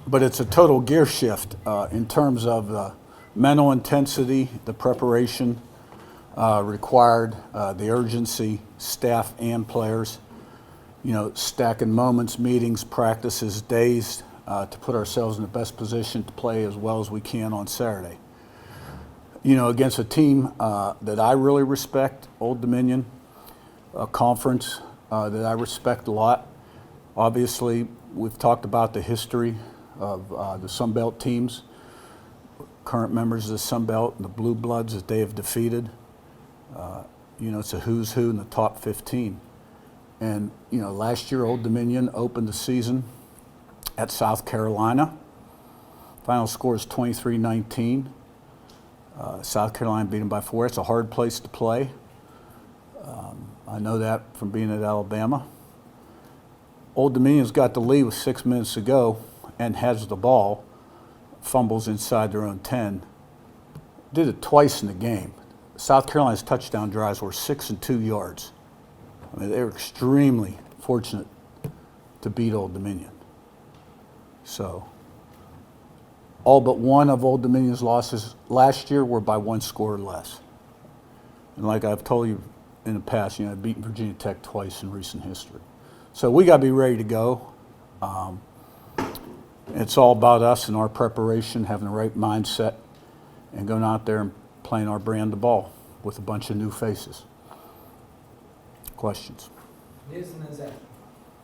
but it's a total gear shift in terms of the mental intensity, the preparation required, the urgency, staff and players. You know, stacking moments, meetings, practices, days to put ourselves in the best position to play as well as we can on Saturday. You know, against a team that I really respect, Old Dominion, a conference that I respect a lot. Obviously, we've talked about the history of the Sun Belt teams, current members of the Sun Belt, and the Blue Bloods that they have defeated. You know, it's a who's who in the top 15. And, you know, last year Old Dominion opened the season at South Carolina. Final score is 23-19. South Carolina beat them by 4. It's a hard place to play. I know that from being at Alabama. Old Dominion's got the lead with 6 minutes to go and has the ball, fumbles inside their own 10. Did it twice in the game. South Carolina's touchdown drives were 6 and 2 yards. I mean, they were extremely fortunate to beat Old Dominion. So, all but one of Old Dominion's losses last year were by 1 score or less. And like I've told you in the past, you know, I've beaten Virginia Tech twice in recent history. So we got to be ready to go. It's all about us and our preparation, having the right mindset, and going out there and playing our brand of ball with a bunch of new faces. Questions? Liz and then Zach.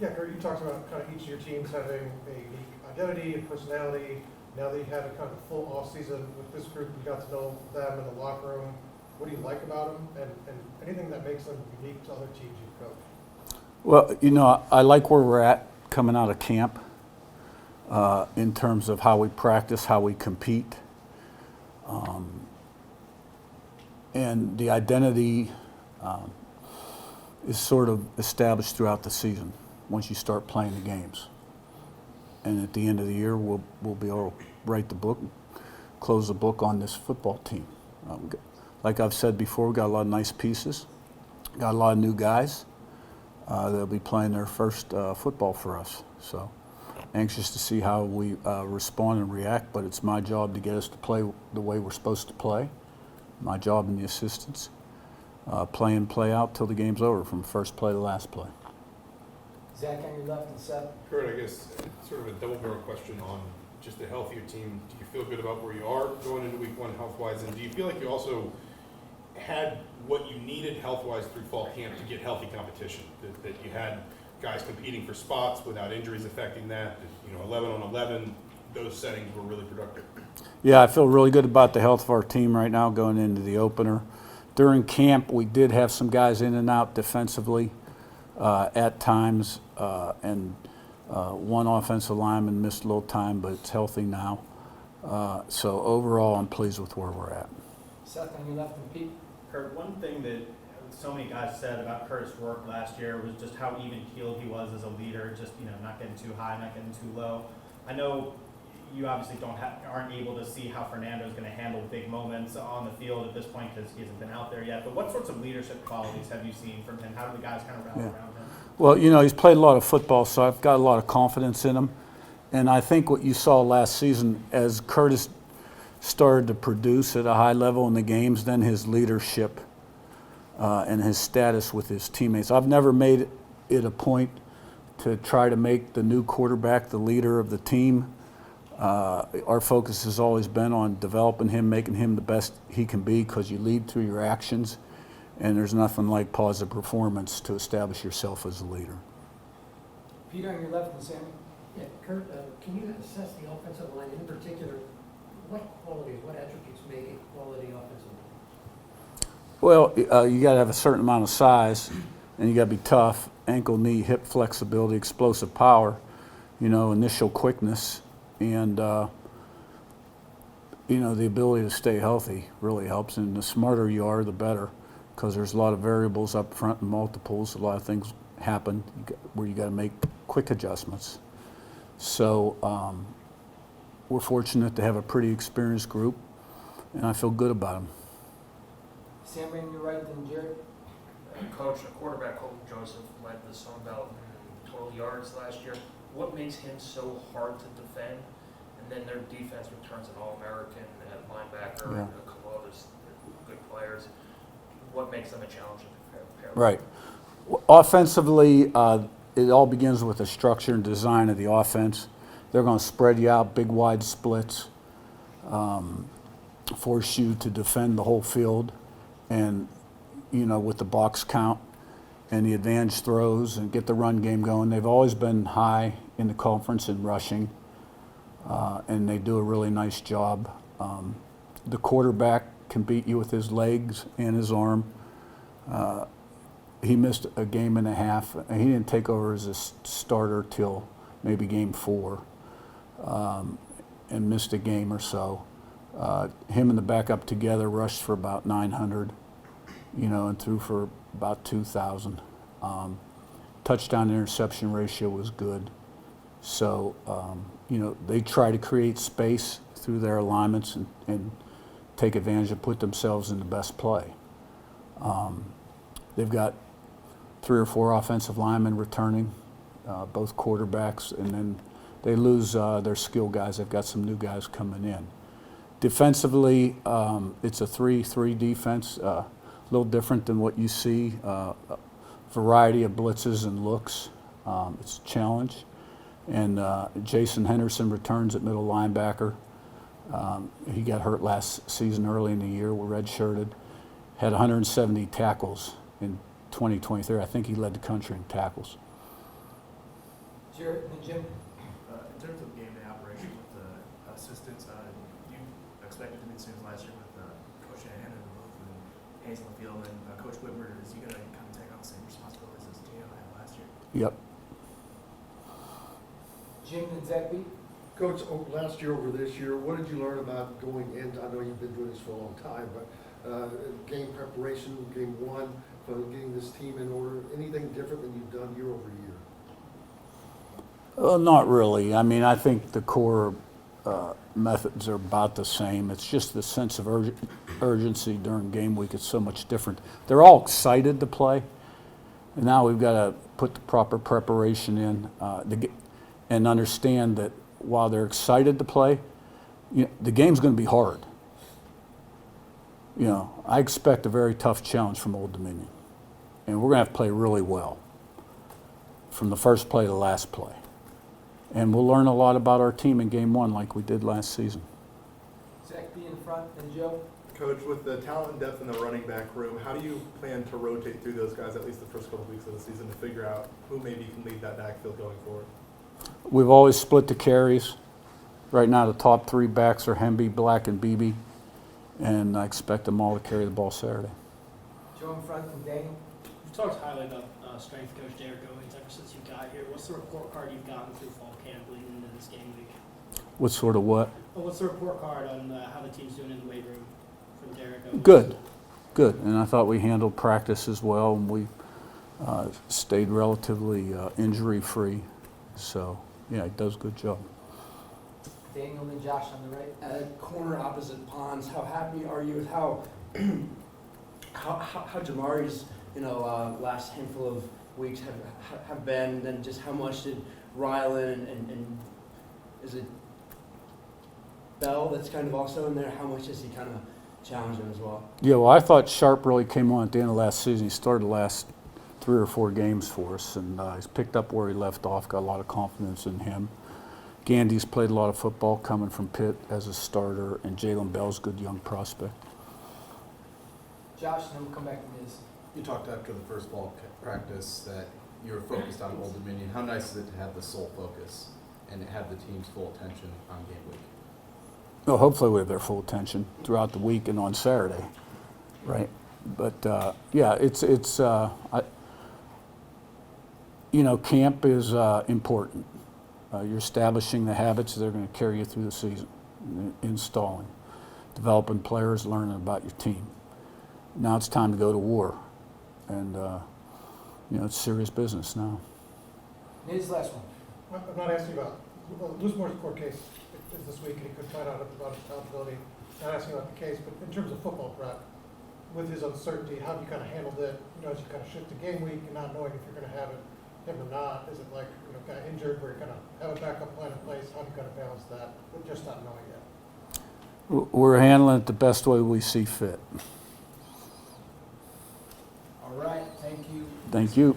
Yeah, Curt, you talked about kind of each of your teams having a unique identity and personality. Now that you had a kind of full off season with this group, you got to know them in the locker room. What do you like about them, and anything that makes them unique to other teams you've coached? Well, you know, I like where we're at coming out of camp in terms of how we practice, how we compete, and the identity is sort of established throughout the season once you start playing the games. And at the end of the year, we'll be able to write the book, close the book on this football team. Like I've said before, we got a lot of nice pieces, got a lot of new guys that'll be playing their first football for us. So anxious to see how we respond and react, but it's my job to get us to play the way we're supposed to play. My job and the assistants. Play in, play out till the game's over, from first play to last play. Zach on your left and Seth. Curt, I guess sort of a double-barrel question on just a healthier team. Do you feel good about where you are going into week 1 health-wise? And do you feel like you also had what you needed health-wise through fall camp to get healthy competition? That you had guys competing for spots without injuries affecting that? You know, 11 on 11, those settings were really productive. Yeah, I feel really good about the health of our team right now going into the opener. During camp, we did have some guys in and out defensively at times, and one offensive lineman missed a little time, but it's healthy now. So overall, I'm pleased with where we're at. Seth on your left and Pete. Curt, one thing that so many guys said about Curt's work last year was just how even-keeled he was as a leader, just, you know, not getting too high, not getting too low. I know you obviously aren't able to see how Fernando's going to handle big moments on the field at this point because he hasn't been out there yet. But what sorts of leadership qualities have you seen from him? How do the guys kind of rally around him? Well, you know, he's played a lot of football, so I've got a lot of confidence in him. And I think what you saw last season, as Curtis started to produce at a high level in the games, then his leadership and his status with his teammates. I've never made it a point to try to make the new quarterback the leader of the team. Our focus has always been on developing him, making him the best he can be, because you lead through your actions, and there's nothing like positive performance to establish yourself as a leader. Peter on your left and Sammy. Yeah, Curt, can you assess the offensive line in particular? What qualities, what attributes make a quality offensive line? Well, you got to have a certain amount of size, and you got to be tough. Ankle, knee, hip flexibility, explosive power, you know, initial quickness, and you know, the ability to stay healthy really helps. And the smarter you are, the better, because there's a lot of variables up front and multiples. A lot of things happen where you got to make quick adjustments. So we're fortunate to have a pretty experienced group, and I feel good about them. Sammy on your right and Jared. Coach, a quarterback, Colton Joseph, led the Sun Belt in total yards last year. What makes him so hard to defend? And then their defense returns an All-American at linebacker Yeah. and a couple others, good players. What makes them a challenge to prepare? Right. Offensively, it all begins with the structure and design of the offense. They're going to spread you out, big wide splits, force you to defend the whole field, and with the box count and the advantage throws and get the run game going. They've always been high in the conference in rushing, and they do a really nice job. The quarterback can beat you with his legs and his arm. He missed a game and a half. He didn't take over as a starter till maybe game 4, and missed a game or so. Him and the backup together rushed for about 900, and threw for about 2,000. Touchdown to interception ratio was good. So, they try to create space through their alignments and take advantage and put themselves in the best play. They've got 3 or 4 offensive linemen returning, both quarterbacks, and then they lose their skill guys. They've got some new guys coming in. Defensively, it's a 3-3 defense, a little different than what you see, a variety of blitzes and looks. It's a challenge. And Jason Henderson returns at middle linebacker. He got hurt last season early in the year. We're redshirted. Had 170 tackles in 2023. I think he led the country in tackles. Jared and Jim. In terms of game day operation with the assistants, you expected to be the same as last year with Coach Shanahan and Booth and Hayes on the field, and Coach Whitmer, is he going to kind of take on the same responsibilities as Gio had last year? Yep. Jim and Zach B. Coach, last year over this year, what did you learn about going into, I know you've been doing this for a long time, but game preparation, game 1, for getting this team in order, anything different than you've done year over year? Not really. I mean, I think the core methods are about the same. It's just the sense of urgency during game week is so much different. They're all excited to play, and now we've got to put the proper preparation in and understand that while they're excited to play, the game's going to be hard. I expect a very tough challenge from Old Dominion, and we're going to have to play really well from the first play to the last play. And we'll learn a lot about our team in game 1 like we did last season. Zach B in front and Joe. Coach, with the talent and depth in the running back room, how do you plan to rotate through those guys at least the first couple weeks of the season to figure out who maybe can lead that backfield going forward? We've always split the carries. Right now the top 3 backs are Hemby, Black, and Beebe, and I expect them all to carry the ball Saturday. Joe in front and Daniel. You've talked highly about strength coach Derek Owens ever since you got here. What's the report card you've gotten through fall camp leading into this game week? What sort of what? Well, what's the report card on how the team's doing in the weight room from Derek Owens? Good. And I thought we handled practice as well, and we stayed relatively injury-free. So, yeah, he does a good job. Daniel and Josh on the right. Corner opposite Ponds, how happy are you with how Jamari's last handful of weeks have been, and just how much did Rylan and is it Bell that's kind of also in there, how much has he kind of challenged him as well? Yeah, well, I thought Sharp really came on at the end of last season. He started the last 3 or 4 games for us, and he's picked up where he left off, got a lot of confidence in him. Gandy's played a lot of football coming from Pitt as a starter, and Jalen Bell's a good young prospect. Josh, and then we'll come back to Miz. You talked after the first ball practice that you were focused on Old Dominion. How nice is it to have the sole focus and have the team's full attention on game week? Well, hopefully we have their full attention throughout the week and on Saturday, right? But yeah, camp is important. You're establishing the habits that are going to carry you through the season, installing, developing players, learning about your team. Now it's time to go to war, and it's serious business now. Miz, last one. I'm not asking about, Loosemore's court case is this week, and he could find out about his accountability. Not asking about the case, but in terms of football prep, with his uncertainty, how have you kind of handled it, as you kind of shift to game week and not knowing if you're going to have it him or not? Is it like, you know, kind of injured where you're gonna have a backup plan in place? How do you kind of balance that? We're just not knowing yet. We're handling it the best way we see fit. All right, thank you. Thank you.